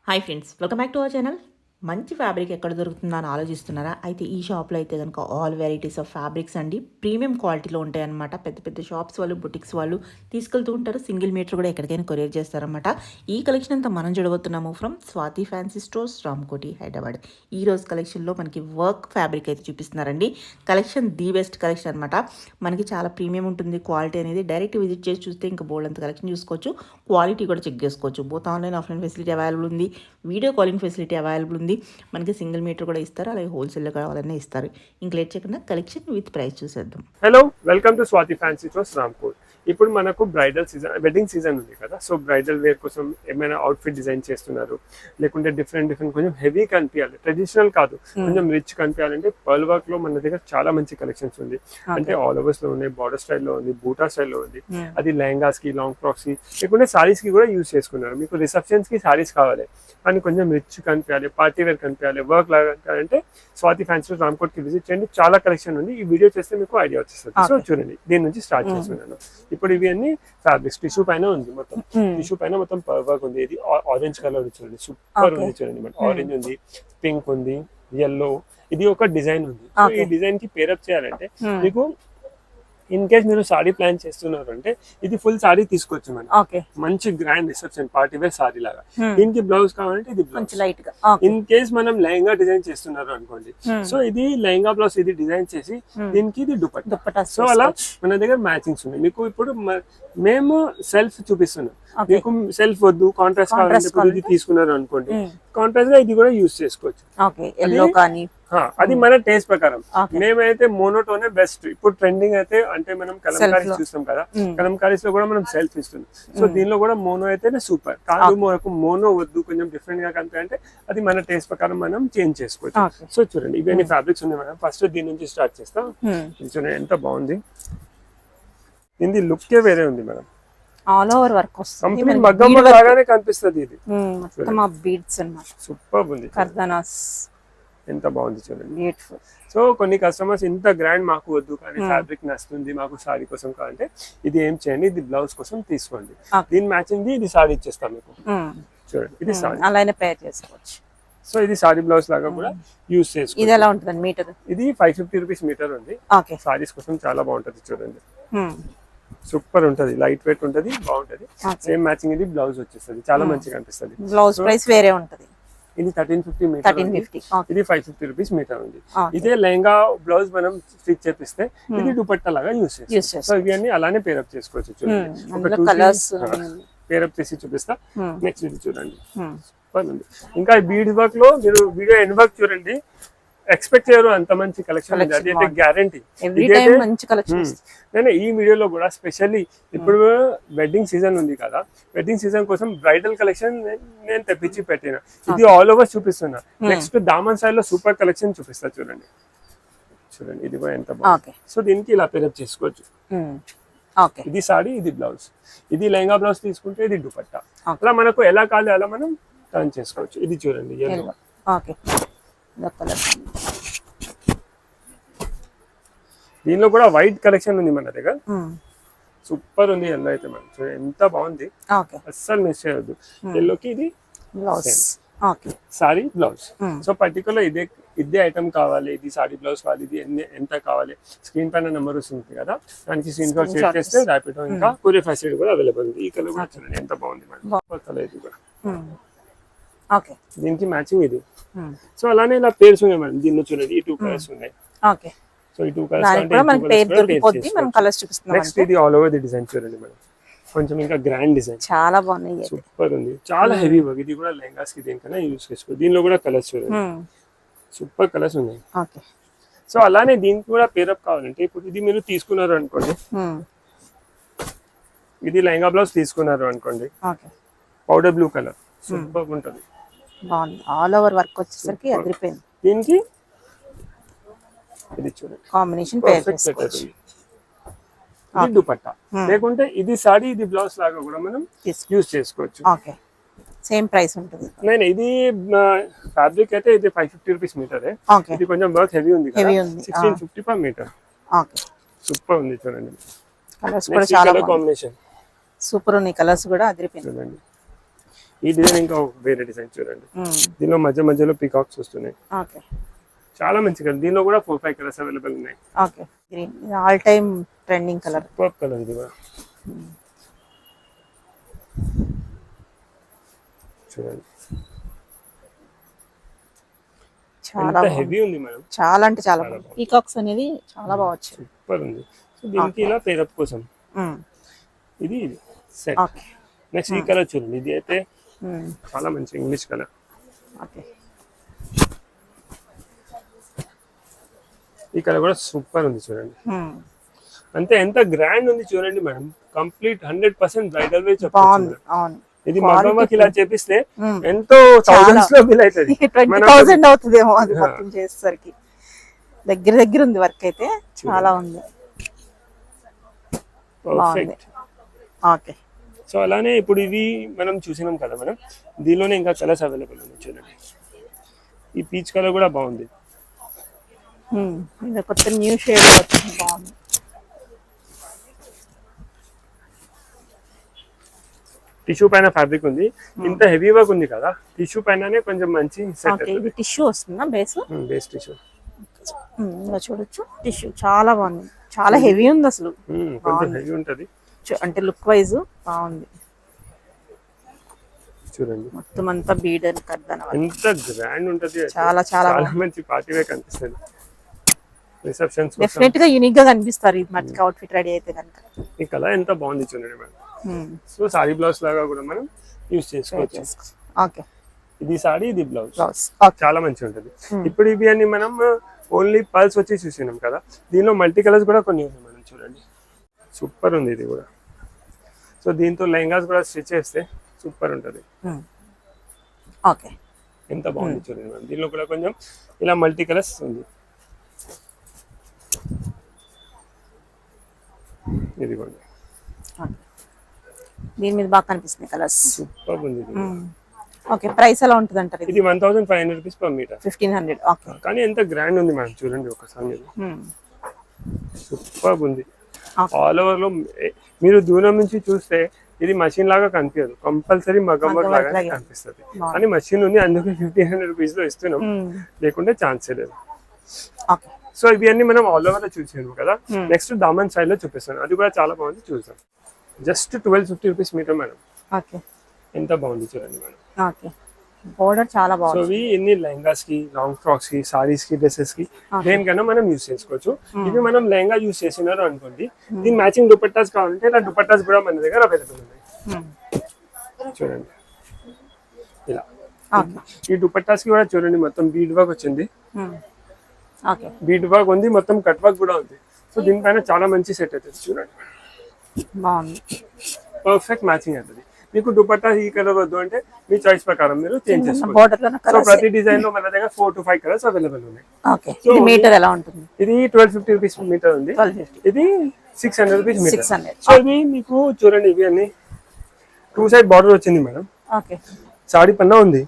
Hi friends, welcome back to our channel. మంచి fabric ఎక్కడ దొరుకుతుందా అని ఆలోచిస్తున్నారా? అయితే ఈ షాప్లో అయితే కనుక ఆల్ వెరైటీస్ ఆఫ్ ఫ్యాబ్రిక్స్ అండి ప్రీమియం క్వాలిటీలో ఉంటాయన్నమాట. పెద్ద పెద్ద షాప్స్ వాళ్ళు, బుటిక్స్ వాళ్ళు తీసుకెళ్తూ ఉంటారు. సింగిల్ మీటర్ కూడా ఎక్కడికైనా కొరియర్ చేస్తారన్నమాట. ఈ కలెక్షన్ అంతా మనం చూడబోతున్నాము from Swathi fancy stores, Ramkoti, Hyderabad. ఈ రోజు కలెక్షన్లో మనకి వర్క్ ఫ్యాబ్రిక్ అయితే చూపిస్తున్నారండి. కలెక్షన్ ది బెస్ట్ కలెక్షన్ అనమాట. మనకి చాలా ప్రీమియం ఉంటుంది. క్వాలిటీ అనేది డైరెక్ట్ విజిట్ చేసి చూస్తే ఇంకా బోల్డ్ అంత కలెక్షన్ చూసుకోవచ్చు. క్వాలిటీ కూడా చెక్ చేసుకోవచ్చు. Both online, offline facility available ఉంది. వీడియో కాలింగ్ ఫెసిలిటీ అవైలబుల్ ఉంది. మనకి సింగిల్ మీటర్ కూడా ఇస్తారు, అలాగే హోల్సేల్లో కావాలనే ఇస్తారు. ఇంక లేట్ చేయకుండా కలెక్షన్ విత్ ప్రైస్ చూసేద్దాం. Hello, welcome to Swathi fancy stores, Ramkot. ఇప్పుడు మనకు బ్రైడల్ సీజన్, వెడ్డింగ్ సీజన్ ఉంది కదా. సో బ్రైడల్ వేర్ కోసం ఏమైనా అవుట్ఫిట్ డిజైన్ చేస్తున్నారు, లేకుంటే డిఫరెంట్ కొంచెం హెవీ కనిపించాలి, ట్రెడిషనల్ కాదు, కొంచెం రిచ్ కనిపించాలంటే పర్ల్ వర్క్ లో మన దగ్గర చాలా మంచి కలెక్షన్స్ ఉంది. అంటే ఆల్ ఓవర్స్ లో ఉన్నాయి, బార్డర్ స్టైల్లో ఉంది, బూటా స్టైల్లో ఉంది. అది లెహంగాస్ కి, లాంగ్ ఫ్రాక్స్ కి, లేకుంటే సారీస్ కి కూడా యూజ్ చేసుకున్నారు. మీకు రిసెప్షన్స్ కి సారీస్ కావాలి కానీ కొంచెం రిచ్ కనిపించాలి, పార్టీ వేర్ కనిపించాలి, వర్క్ లాగా కనిపించాలంటే స్వాతి ఫ్యాన్సీ రామ్కోట్ కి విజిట్ చేయండి. చాలా కలెక్షన్ ఉంది. ఈ వీడియో చేస్తే మీకు ఐడియా వచ్చేస్తుంది. సో చూడండి, దీని నుంచి స్టార్ట్ చేస్తున్నాను. ఇప్పుడు ఇవి అన్ని ఫ్యాబ్రిక్స్ టిష్యూ పైన ఉంది, మొత్తం టిష్యూ పైన మొత్తం వర్క్ ఉంది. ఇది ఆరెంజ్ కలర్ చూడండి, సూపర్ ఉంది చూడండి. ఆరెంజ్ ఉంది, పింక్ ఉంది, yellow. ఇది ఒక డిజైన్ ఉంది. ఈ డిజైన్ కి పేరప్ చేయాలంటే మీకు ఇన్ కేస్ మీరు సారీ ప్లాన్ చేస్తున్నారు అంటే ఇది ఫుల్ సారీ తీసుకోవచ్చు మేడం. మంచి grand reception party wear sari లాగా. దీనికి బ్లౌజ్ కావాలంటే ఇది బ్లౌజ్. ఇన్ కేస్ మనం లెహంగా డిజైన్ చేస్తున్నారు అనుకోండి, సో ఇది లెహంగా బ్లౌజ్ ఇది డిజైన్ చేసి దీనికి ఇది దుపట్టా. సో అలా మన దగ్గర మ్యాచింగ్స్ ఉన్నాయి. మీకు ఇప్పుడు మేము సెల్ఫ్ చూపిస్తున్నాం. మీకు సెల్ఫ్ వద్దు, కాంట్రాస్ట్ కావాలంటే ఇది తీసుకున్నారు అనుకోండి, కాంట్రాస్ట్ గా ఇది కూడా యూజ్ చేసుకోవచ్చు. అది మన టేస్ట్ ప్రకారం. మేమైతే మోనోటోనే బెస్ట్. ఇప్పుడు ట్రెండింగ్ అయితే అంటే మనం కలంకారీస్ చూస్తాం కదా, కలంకారీస్ లో కూడా మనం సెల్ఫ్ ఇస్తున్నాం. సో దీనిలో కూడా మోనో అయితేనే సూపర్. కాదు మోనో వద్దు, కొంచెం డిఫరెంట్ గా కనిపి అది మన టేస్ట్ ప్రకారం మనం చేంజ్ చేసుకోవచ్చు. సో చూడండి, ఇవన్నీ ఫ్యాబ్రిక్స్ ఉన్నాయి మేడం. ఫస్ట్ దీని నుంచి స్టార్ట్ చేస్తాం. చూడండి ఎంత బాగుంది. ఇది లుక్ వేరే ఉంది మేడం. ఆల్ ఓవర్ వర్క్ వస్తుంది, కంప్లీట్ మగ్గం లాగానే కనిపిస్తుంది. ఇది మొత్తం ఆ బీడ్స్ అన్నమాట. సూపర్ ఉంది, కర్దనాస్ ఎంత బాగుంది చూడండి. బ్యూటిఫుల్. సో కొన్ని కస్టమర్స్ ఇంత గ్రాండ్ మాకు వద్దు కానీ ఫ్యాబ్రిక్ నచ్చుతుంది మాకు సారీ కోసం కావాలంటే ఇది ఏం చేయండి, ఇది బ్లౌజ్ కోసం తీసుకోండి. దీని మ్యాచింగ్ ఇది సారీ ఇచ్చేస్తాం మీకు. చూడండి, ఇది సారీ అలానే పేర్ చేసుకోవచ్చు. సో ఇది సారీ బ్లౌజ్ లాగా కూడా యూజ్ చేసుకోవచ్చు. ఇది ఎలా ఉంటుంది మీటర్? ఇది 550 రూపీస్ మీటర్ ఉంది. సారీస్ కోసం చాలా బాగుంటది చూడండి. సూపర్ ఉంటది, లైట్ వెయిట్ ఉంటది, బాగుంటది. సేమ్ మ్యాచింగ్ ఇది బ్లౌజ్ వచ్చేస్తుంది, చాలా మంచిగా అనిపిస్తుంది. బ్లౌజ్ ప్రైస్ వేరే ఉంటది. ఇది 1350 మీటర్, ఇది 550 రూపీస్ మీటర్ ఉంది. ఇదే లెహంగా బ్లౌజ్ మనం స్టిచ్ చేపిస్తే ఇది దుపట్టా లాగా యూస్ చేస్తాం. సో ఇవన్నీ అలానే పేరప్ చేసుకోవచ్చు. చూడండి, ఒక కలర్స్ పేరప్ చేసి చూపిస్తా. నెక్స్ట్ ఇది చూడండి, సూపర్ ఉంది. ఇంకా బీడ్ వర్క్ లో మీరు వీడియో ఎండ్ వర్క్ చూడండి, ఎక్స్పెక్ట్ చేయరు అంత మంచి కలెక్షన్ ఉంది. అది అయితే గ్యారంటీ. నేను ఈ వీడియోలో కూడా స్పెషల్లీ ఇప్పుడు వెడ్డింగ్ సీజన్ ఉంది కదా, వెడ్డింగ్ సీజన్ కోసం బ్రైడల్ కలెక్షన్ నేను తెప్పించి పెట్టిన. ఇది ఆల్ ఓవర్ చూపిస్తున్నా. నెక్స్ట్ దామన్ స్టైల్ లో సూపర్ కలెక్షన్ చూపిస్తా. చూడండి చూడండి, ఇది కూడా ఎంత బాగుంది. సో దీనికి ఇలా పేరప్ చేసుకోవచ్చు. ఇది సారీ, ఇది బ్లౌజ్. ఇది లెహంగా బ్లౌజ్ తీసుకుంటే ఇది దుపట్టా. అలా మనకు ఎలా కావాలి అలా మనం టర్న్ చేసుకోవచ్చు. ఇది చూడండి, దీనిలో కూడా వైట్ కలెక్షన్ ఉంది మన దగ్గర. సూపర్ ఉంది ఎల్లో అయితే మనం. చూడండి ఎంత బాగుంది, అస్సలు మిస్ చేయొద్దు. ఎల్లోకి ఇది సారీ బ్లౌజ్. సో పర్టికులర్ ఇదే ఐటమ్ కావాలి, ఇది సారీ బ్లౌజ్ కావాలి, ఇది ఎంత కావాలి, స్క్రీన్ పైన నెంబర్ వస్తుంది కదా, దానికి స్క్రీన్ షాట్ షేర్ చేస్తే ర్యాపిడో ఇంకా కొరియర్ ఫెసిలిటీ కూడా అవైలబుల్ ఉంది. ఈ కలర్ కూడా చూడండి ఎంత బాగుంది మేడం. కలర్ ఇది కూడా దీనికి మ్యాచింగ్ ఇది. సో అలానే ఇలా పేర్స్ ఉన్నాయి మేడం. దీనిలో చూడండి, ఈ 2 కలర్స్ ఉన్నాయి. సో ఈ 2 కలర్స్ నెక్స్ట్ ఇది ఆల్ ఓవర్ ది డిజైన్ చూడండి మేడం. కొంచెం ఇంకా గ్రాండ్ డిజైన్, చాలా బాగున్నాయి, సూపర్ ఉంది, చాలా హెవీ వర్క్. ఇది కూడా లెహంగాస్ కి దేనికైనా యూజ్ చేసుకోవచ్చు. దీనిలో కూడా కలర్స్ చూడండి, సూపర్ కలర్స్ ఉన్నాయి. సో అలానే దీనికి కూడా పేరప్ కావాలంటే ఇప్పుడు ఇది మీరు తీసుకున్నారు అనుకోండి, ఇది లెహంగా బ్లౌజ్ తీసుకున్నారు అనుకోండి, పౌడర్ బ్లూ కలర్ సూపర్ ఉంటుంది. ఆల్ ఓవర్ వర్క్ వచ్చేసరికి అదిరిపోయింది. దీనికి ఇది చూడండి కాంబినేషన్ ఇది దుపట్టా, లేకుంటే ఇది సారీ, ఇది బ్లౌజ్ లాగా కూడా మనం యూజ్ చేసుకోవచ్చు. సేమ్ ప్రైస్ ఉంటుంది. నేను ఇది ఫ్యాబ్రిక్ అయితే ఇది 550 రూపీస్ మీటర్. ఇది కొంచెం వర్క్ హెవీ ఉంది, 1650 పర్ మీటర్. సూపర్ ఉంది చూడండి. కలర్స్ కూడా చాలా కాంబినేషన్ సూపర్ ఉన్నాయి. కలర్స్ కూడా అదిరిపోయింది చూడండి. ఈ డిజైన్ ఇంకా వేరే డిజైన్ చూడండి. దీనిలో మధ్య మధ్యలో పీకాక్స్ వస్తున్నాయి. ఓకే చాలా మంచి కలర్. దీనిలో కూడా 4-5 కలర్స్ అవైలబుల్ ఉన్నాయి. Okay green all time trending colour. Super colour ఇది కూడా చూడండి. చాలా హెవీ ఉంది మేడం. చాలా అంటే చాలా పీకాక్స్ అనేది చాలా బాగా వచ్చింది. సూపర్ ఉంది. సో దీనికి ఇలా పేరప్ కోసం ఇది సెట్. ఓకే నెక్స్ట్ ఈ కలర్ చూడండి. ఇది అయితే చాలా మంచి ఇంగ్లీష్ కలర్. ఓకే ఈ కలర్ కూడా సూపర్ ఉంది చూడండి. అంటే ఎంత గ్రాండ్ ఉంది చూడండి మేడం. కంప్లీట్ 100% బ్రైడల్ వే చెప్పొచ్చు. అవును ఇది మగ్గంకి ఇలా చేపిస్తే ఎంతో థౌసండ్స్ లో బిల్ అవుతుంది. 20,000 అవుతుందేమో అది మొత్తం చేసేసరికి. దగ్గర దగ్గర ఉంది వర్క్ అయితే చాలా ఉంది. పర్ఫెక్ట్. ఓకే సో అలానే ఇప్పుడు ఇది మనం చూసినాం కదా మేడం. దీనిలోనే ఇంకా కలర్స్ అవైలబుల్ ఉన్నాయి చూడండి. ఈ పీచ్ కలర్ కూడా బాగుంది. ఇది కొత్త న్యూ షేడ్ వచ్చింది, బాగుంది. టిష్యూ పైన ఫ్యాబ్రిక్ ఉంది. ఇంత హెవీ వర్క్ ఉంది కదా, టిష్యూ పైననే కొంచెం మంచి సెట్. ఇది టిష్యూ వస్తుందా బేస్? బేస్ టిష్యూ ఇలా చూడొచ్చు. టిష్యూ చాలా బాగుంది, చాలా హెవీ ఉంది అసలు. కొంచెం హెవీ ఉంటది అంటే లుక్ వైజ్ బాగుంది చూడండి. మొత్తం అంతా బీడ్ అని కర్దన ఎంత గ్రాండ్ ఉంటది. చాలా చాలా మంచి పార్టీ వేర్ కనిపిస్తుంది. రిసెప్షన్స్ డెఫినెట్ గా యూనిక్ గా కనిపిస్తారు ఈ మట్టికి అవుట్ ఫిట్ రెడీ అయితే కనుక. ఈ కలర్ ఎంత బాగుంది చూడండి మేడం. సో సారీ బ్లౌజ్ లాగా కూడా మనం యూస్ చేసుకోవచ్చు. ఓకే ఇది సారీ, ఇది బ్లౌజ్. చాలా మంచిగా ఉంటది. Hmm. ఇప్పుడు ఇవి అన్ని మనం ఓన్లీ పల్స్ వచ్చి చూసినాం కదా, దీనిలో మల్టీ కలర్స్ కూడా కొన్ని ఉన్నాయి మనం చూడండి. సూపర్ ఉంది ఇది కూడా. సో దీంతో లెహంగాస్ కూడా స్టిచ్ చేస్తే సూపర్ ఉంటది. ఓకే ఎంత బాగుంది చూడండి మేడం. దీనిలో కూడా కొంచెం ఇలా మల్టీ కలర్స్ ఉంది. ఇది కూడా దీని మీద బాగా కనిపిస్తుంది కలర్స్. సూపర్ ఉంది ఇది. ఓకే ప్రైస్ ఎలా ఉంటుంది అంటారు? ఇది 1500 రూపీస్ పర్ మీటర్. 1500. ఓకే కానీ ఎంత గ్రాండ్ ఉంది మేడం చూడండి ఒకసారి మీరు. సూపర్ ఉంది. ఆల్ ఓవర్ లో మీరు దూరం నుంచి చూస్తే ఇది మషిన్ లాగా కనిపించదు, కంపల్సరీ మగ్గం వర్క్ లాగా కనిపిస్తుంది. కానీ మషిన్ ఉంది, అందుకే 1500 రూపీస్ లో ఇస్తున్నాం, లేకుంటే ఛాన్సే లేదు. సో ఇవి అన్ని మనం ఆల్ ఓవర్ లో చూసాము కదా. నెక్స్ట్ దామన్ స్టైల్ లో చూపిస్తాను, అది కూడా చాలా బాగుంది చూసాం. Just 1250 rupees meter madam. Okay ఎంత బాగుంది చూడండి మేడం. ఓకే బోర్డర్ చాలా బాగుంది. సో ఇవి ఎన్ని లెహంగాస్ కి, లాంగ్ ఫ్రాక్స్ కి, సారీస్ కి, డ్రెస్సెస్ కి దేనికైనా మనం యూస్ చేసుకోవచ్చు. ఇవి మనం లెహంగా యూస్ చేసినారు అనుకోండి, దీని మ్యాచింగ్ దుపట్టాస్ కావాలంటే ఇలా దుపట్టాస్ కూడా మన దగ్గర అవైలబుల్ ఉన్నాయి. చూడండి ఇలా ఈ దుపట్టాస్ కి కూడా చూడండి మొత్తం బీడ్ వర్క్ వచ్చింది. బీడ్ వర్క్ ఉంది, మొత్తం కట్ వర్క్ కూడా ఉంది. సో దీనిపైన చాలా మంచి సెట్ అవుతుంది చూడండి. బాగుంది, పర్ఫెక్ట్ మ్యాచింగ్ అవుతుంది. మీకు దుపట్టా ఈ కలర్ వద్దు అంటే మీ చాయిస్ ప్రకారం మీరు చేంజ్ చేసుకోవచ్చు. సో ప్రతి డిజైన్ లో మన దగ్గర 4 to 5 కలర్స్ అవైలబుల్ ఉన్నాయి. ఓకే ఇది మీటర్ ఎలా ఉంటుంది? ఇది 1250 రూపీస్ మీటర్ ఉంది. 1250. ఇది 600 రూపీస్ మీటర్. 600. సో ఇవి మీకు చూడండి, ఇవి అన్ని 2 సైడ్ బార్డర్ వచ్చింది మేడం. ఓకే సాడీ పన్నా ఉంది.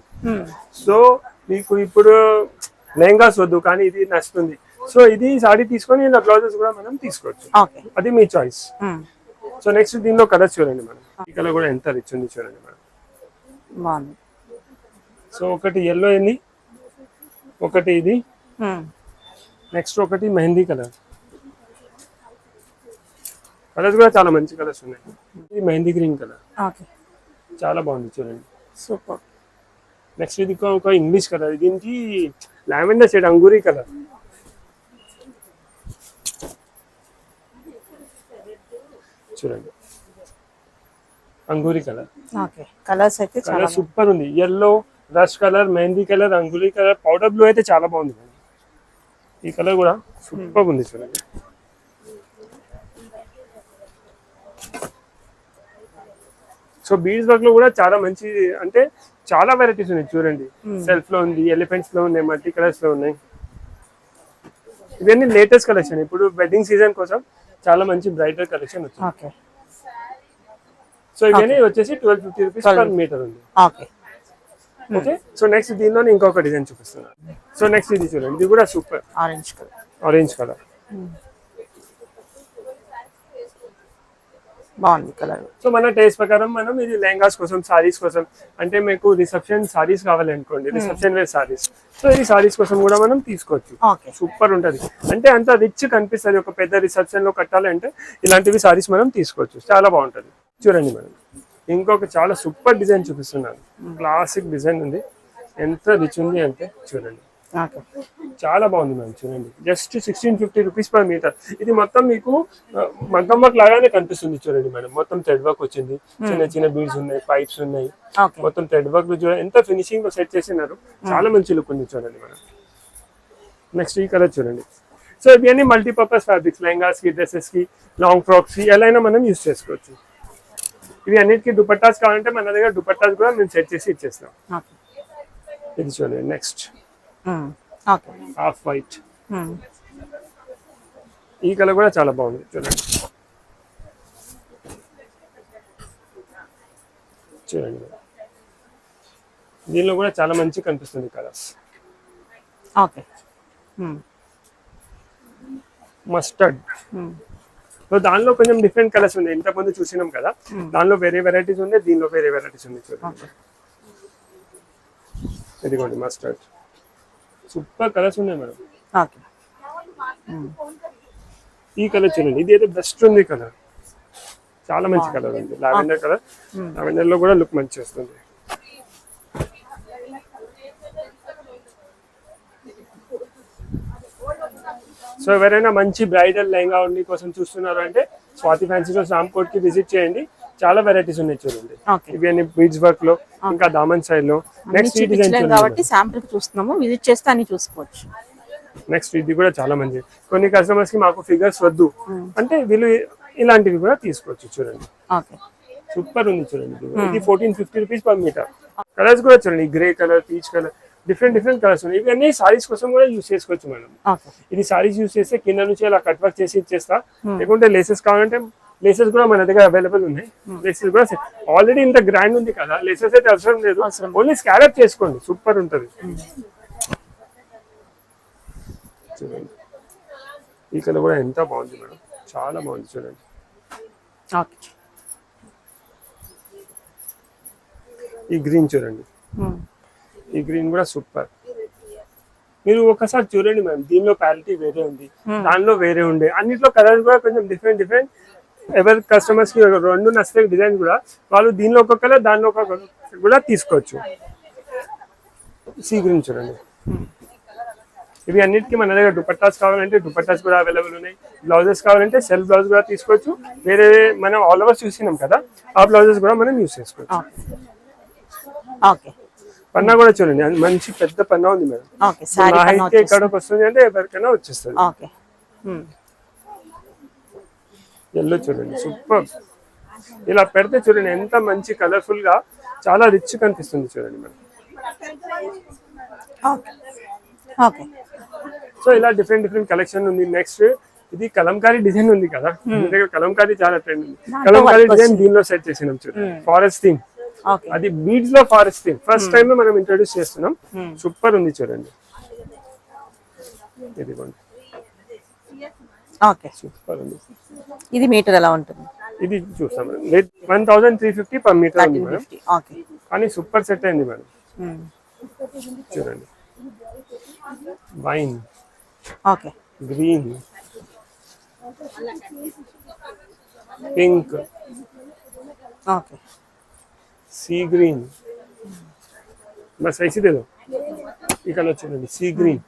సో మీకు ఇప్పుడు లెహంగాస్ వద్దు కానీ ఇది నచ్చుతుంది, సో ఇది సాడీ తీసుకొని ఇలా బ్లౌజెస్ కూడా మనం తీసుకోవచ్చు. అది మీ చాయిస్. సో నెక్స్ట్ దీనిలో కలర్స్ చూడండి మేడం. ఈ కలర్ కూడా ఎంత రిచ్ ఉంది చూడండి మేడం. బాగుంది. సో ఒకటి ఎల్లో ఉంది, ఒకటి ఇది, నెక్స్ట్ ఒకటి మెహందీ కలర్. కలర్స్ కూడా చాలా మంచి కలర్స్ ఉన్నాయి. ఇది మెహందీ గ్రీన్ కలర్, చాలా బాగుంది చూడండి. సూపర్. నెక్స్ట్ ఇది ఒక ఇంగ్లీష్ కలర్, దీనికి లావెండర్ షేడ్ అంగూరీ కలర్. చూడండి అంగూరీ కలర్. ఓకే కలర్స్ అయితే చాలా సూపర్ ఉంది. Yellow, rush colour, mehndi colour, అంగూరీ కలర్, పౌడర్ బ్లూ అయితే చాలా బాగుంది. ఈ కలర్ కూడా సూపర్ ఉంది చూడండి. సో బీడ్స్ వర్క్ లో కూడా చాలా మంచి, అంటే చాలా వెరైటీస్ ఉన్నాయి చూడండి. సెల్ఫ్ లో ఉంది, ఎలిఫెంట్స్ లో ఉన్నాయి, మల్టీ కలర్స్ లో ఉన్నాయి. ఇవన్నీ లేటెస్ట్ కలెక్షన్, ఇప్పుడు వెడ్డింగ్ సీజన్ కోసం చాలా మంచి బ్రైడల్ కలెక్షన్ వచ్చింది. ఓకే సో ఇవన్నీ వచ్చేసి 1250 రూపీస్ పర్ మీటర్ ఉంది. Okay okay. సో నెక్స్ట్ దీనిలో ఇంకొక డిజైన్ చూపిస్తున్నాను. సో నెక్స్ట్ ఇది చూడండి, ఇది కూడా super. Orange colour. Orange colour. బాగుంది కలర్. సో మన టేస్ట్ ప్రకారం మనం ఇది లెహంగాస్ కోసం, సారీస్ కోసం, అంటే మీకు రిసెప్షన్ సారీస్ కావాలి అనుకోండి, రిసెప్షన్ వేర్ సారీస్, సో ఇది సారీస్ కోసం కూడా మనం తీసుకోవచ్చు. ఓకే. సూపర్ ఉంటది, అంటే అంత రిచ్ కనిపిస్తుంది. ఒక పెద్ద రిసెప్షన్ లో కట్టాలి అంటే ఇలాంటివి సారీస్ మనం తీసుకోవచ్చు, చాలా బాగుంటది. చూడండి మేడం, ఇంకొక చాలా సూపర్ డిజైన్ చూపిస్తున్నాను. క్లాసిక్ డిజైన్ ఉంది, ఎంత రిచ్ ఉంది అంటే చూడండి, ఓకే. చాలా బాగుంది మ్యామ్. చూడండి, జస్ట్ 1650 రూపీస్ పర్ మీటర్. ఇది మొత్తం మీకు మగ్గం వర్క్ లాగానే కనిపిస్తుంది. చూడండి మేడం, మొత్తం థ్రెడ్ వర్క్ వచ్చింది, చిన్న చిన్న బీడ్స్ ఉన్నాయి, పైప్స్ ఉన్నాయి, ఓకే. మొత్తం థ్రెడ్ వర్క్ చూడండి ఎంత ఫినిషింగ్ లో సెట్ చేసినారు. చాలా మంచి లుక్ ఉంది చూడండి మేడం. నెక్స్ట్ ఈ కలర్ చూడండి. సో ఇవన్నీ మల్టీపర్పస్ ఫ్యాబ్రిక్స్, లెహంగాస్ కి, డ్రెస్సెస్ కి, లాంగ్ ఫ్రాక్స్ కి ఎలా అయినా మనం యూస్ చేసుకోవచ్చు. ఇవి అన్నిటికీ దుపట్టాస్ కావాలంటే మన దగ్గర దుపట్టాస్ కూడా మేము సెట్ చేసి ఇచ్చేస్తాం. ఓకే. ఇది చూడండి, నెక్స్ట్ ఓకే. Half white. ఈ కలర్ కూడా చాలా బాగుంది చూడండి. చూడండి, దీనిలో కూడా చాలా మంచి కనిపిస్తుంది కలర్స్. ఓకే. మస్టర్డ్. సో దానిలో కొంచెం డిఫరెంట్ కలర్స్ ఉన్నాయి, ఇంతకుముందు చూసినాం కదా, దానిలో వేరే వెరైటీస్ ఉన్నాయి, దీనిలో వేరే వెరైటీస్ ఉన్నాయి. చూడండి, ఇదిగోండి మస్టర్డ్. సూపర్ కలర్స్ ఉన్నాయి మేడం. ఓకే. ఈ కలర్ చూడండి, ఇది అయితే బెస్ట్ ఉంది కలర్, చాలా మంచి కలర్ ఉంది, లావెండర్ కలర్. లావెండర్ లో కూడా లుక్ మంచి వస్తుంది. సో ఎవరైనా మంచి బ్రైడల్ లెహంగా ఉండి కోసం చూస్తున్నారు అంటే స్వాతి ఫ్యాన్సీ స్టోర్స్ రామ్కోట్ కి విజిట్ చేయండి, చాలా వెరైటీస్ ఉన్నాయి చూడండి. ఇవి అన్ని బీడ్స్ వర్క్ లో, ఇంకా దామన్ స్టైల్ లో. నెక్స్ట్ ఈ డిజైన్ చూడండి కాబట్టి శాంపుల్ చూస్తున్నాము, విజిట్ చేస్తే అన్ని చూసుకోవచ్చు. నెక్స్ట్ ఇది కూడా చాలా మంచి. కొన్ని కస్టమర్స్ కి మాకు ఫిగర్స్ వద్దు అంటే వీళ్ళు ఇలాంటివి కూడా తీసుకోవచ్చు. చూడండి, ఓకే. సూపర్ ఉంది చూడండి. ఇది 1450 రూపీస్ పర్ మీటర్. కలర్స్ కూడా చూడండి, grey colour, peach colour, different different colours ఉన్నాయి. ఇవన్నీ సారీస్ కోసం కూడా యూస్ చేసుకోవచ్చు మేడం. ఇది సారీస్ యూస్ చేస్తే కింద నుంచి అలా కట్ వర్క్ చేసి ఇచ్చేస్తా, లేకుంటే లేసెస్ కావాలంటే లేసెస్ కూడా మన దగ్గర అవైలబుల్ ఉన్నాయి. లేసెస్ కూడా ఆల్రెడీ ఇంత గ్రాండ్ ఉంది కదా, లేసెస్ అయితే అవసరం లేదు, ఓన్లీ స్కాలప్ చేసుకోండి, సూపర్ ఉంటది. చూడండి, ఈ కలర్ కూడా ఎంత బాగుంది మేడం, చాలా బాగుంది చూడండి. ఓకే. ఈ గ్రీన్ చూడండి, ఈ గ్రీన్ కూడా సూపర్. మీరు ఒకసారి చూడండి మ్యామ్, దీనిలో ప్యారిటీ వేరే ఉంది, దానిలో వేరే ఉండే, అన్నిట్లో కలర్ కూడా కొంచెం డిఫరెంట్ డిఫరెంట్. ఎవరి కస్టమర్స్ కి రెండు నచ్చితే డిజైన్ కూడా వాళ్ళు దీనిలో ఒక కలర్, దానిలో ఒక కలర్ కూడా తీసుకోవచ్చు. సీ గ్రీన్ చూడండి, ఇవి అన్నిటికీ మన దగ్గర దుపట్టాస్ కావాలంటే దుపట్టాస్ కూడా అవైలబుల్ ఉన్నాయి, బ్లౌజెస్ కావాలంటే సెల్ఫ్ బ్లౌజ్ కూడా తీసుకోవచ్చు. వేరే మనం ఆల్ ఓవర్స్ చూసినాం కదా, ఆ బ్లౌజెస్ కూడా మనం యూస్ చేసుకోవచ్చు. ఓకే. పన్నా కూడా చూడండి, మంచి పెద్ద పన్నా ఉంది మేడం. నా హైట్ ఎక్కడికి వస్తుంది అంటే ఎవరికైనా వచ్చేస్తుంది. ఎల్లో చూడండి, సూపర్. ఇలా పెడితే చూడండి ఎంత మంచి కలర్ఫుల్ గా, చాలా రిచ్ కనిపిస్తుంది చూడండి మేడం. సో ఇలా డిఫరెంట్ డిఫరెంట్ కలెక్షన్ ఉంది. నెక్స్ట్ ఇది కలంకారీ డిజైన్ ఉంది కదా, కలంకారీ చాలా ట్రెండ్ ఉంది. కలంకారీ డిజైన్ దీనిలో సెట్ చేసినాం చూడండి, ఫారెస్ట్ థీమ్. అది బీడ్స్ లో ఫారెస్ట్ థీమ్ ఫస్ట్ టైం మనం ఇంట్రొడ్యూస్ చేస్తున్నాం, సూపర్ ఉంది చూడండి. ఇదిగోండి, ఓకే, సూపర్ ఉంది. ఇది మీటర్ ఎలా ఉంటుంది? ఇది చూస్తాం మేడం, 1350 పర్ మీటర్ ఉంది మేడం. ఓకే, కానీ సూపర్ సెట్ అయింది మేడం. చూడండి, wine, okay, green, pink, okay, sea green, बस ऐसे दे दो. ఈ కలర్ చూడండి, సీ గ్రీన్,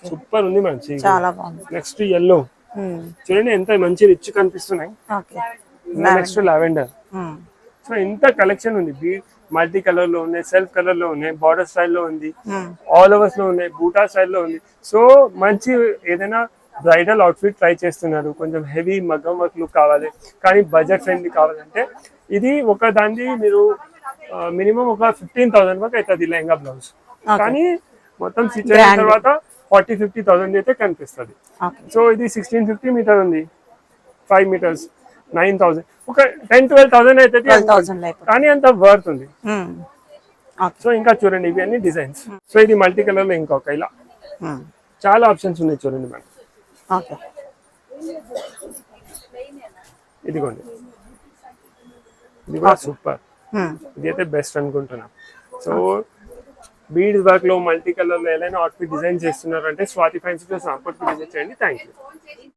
సూపర్ ఉంది మేడం. సీ చాలా బాగుంది. నెక్స్ట్ yellow చూడండి, ఎంత మంచి రిచ్ కనిపిస్తున్నాయి. Okay, next lavender. సో ఇంత కలెక్షన్ ఉంది, మల్టీ కలర్ లో ఉన్నాయి, సెల్ఫ్ కలర్ లో ఉన్నాయి, బార్డర్ స్టైల్లో ఉంది, ఆల్ ఓవర్స్ లో ఉన్నాయి, బూటా స్టైల్లో ఉంది. సో మంచి ఏదైనా బ్రైడల్ అవుట్ఫిట్ ట్రై చేస్తున్నారు, కొంచెం హెవీ మగ్గం వర్క్ లుక్ కావాలి కానీ బడ్జెట్ ఫ్రెండ్లీ కావాలంటే ఇది ఒక దాన్ని మీరు మినిమం ఒక 15,000 వరకు అవుతుంది లెహంగా బ్లౌజ్. కానీ మొత్తం స్టిచ్ అయిన తర్వాత 40-50,000 అయితే కనిపిస్తుంది. సో ఇది 1650 మీటర్ ఉంది, 5 మీటర్స్ 9,000, ఒక 10-12,000 అయితే కానీ అంత వర్త్ ఉంది. సో ఇంకా చూడండి, ఇవి అన్ని డిజైన్స్. సో ఇది మల్టీ కలర్ లో ఇంకొక ఇలా చాలా ఆప్షన్స్ ఉన్నాయి చూడండి మేడం. ఇదిగోండి, ఇది కూడా సూపర్, ఇది అయితే బెస్ట్ అనుకుంటున్నా. సో బీడ్స్ వర్క్ లో మల్టీ కలర్ లో ఏదైనా అవుట్ఫిట్ డిజైన్ చేస్తున్నారు అంటే Swathi fancy dress Ramkote visit చేయండి. Thank you.